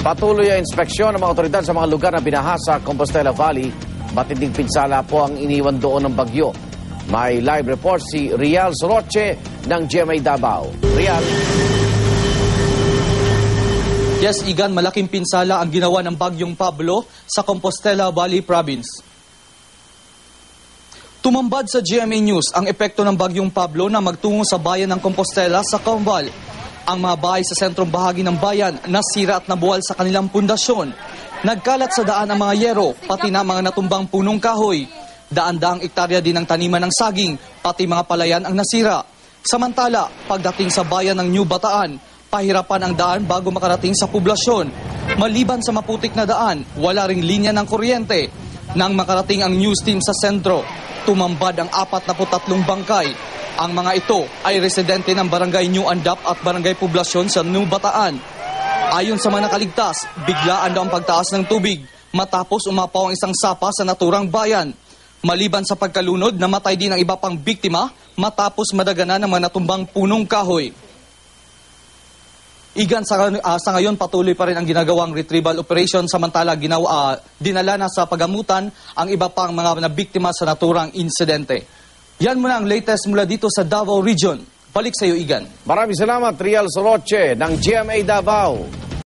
Patuloy ang inspeksyon ng mga otoridad sa mga lugar na binaha sa Compostela Valley. Matinding pinsala po ang iniwan doon ng bagyo. May live report si Rial Soroche ng GMA Davao. Rial. Yes, Igan, malaking pinsala ang ginawa ng bagyong Pablo sa Compostela Valley Province. Tumambad sa GMA News ang epekto ng bagyong Pablo na magtungo sa bayan ng Compostela sa Combal. Ang mga bahay sa sentrong bahagi ng bayan nasira at nabuwal sa kanilang pundasyon. Nagkalat sa daan ang mga yero, pati na mga natumbang punong kahoy. Daan-daang ektarya din ng taniman ng saging, pati mga palayan ang nasira. Samantala, pagdating sa bayan ng New Bataan, pahirapan ang daan bago makarating sa poblasyon. Maliban sa maputik na daan, wala ring linya ng kuryente. Nang makarating ang news team sa sentro, tumambad ang 43 bangkay. Ang mga ito ay residente ng Barangay New Andap at Barangay Poblasyon sa New Bataan. Ayon sa mga nakaligtas, biglaan daw ang pagtaas ng tubig matapos umapaw ang isang sapa sa naturang bayan. Maliban sa pagkalunod, namatay din ang iba pang biktima matapos madaganan ng mga natumbang punong kahoy. Igan, sa ngayon patuloy pa rin ang ginagawang retrieval operation, samantala dinala na sa pagamutan ang iba pang mga nabiktima sa naturang insidente. Yan muna ang latest mula dito sa Davao Region. Balik sa iyo, Igan. Maraming salamat, Rial Soroche ng GMA Davao.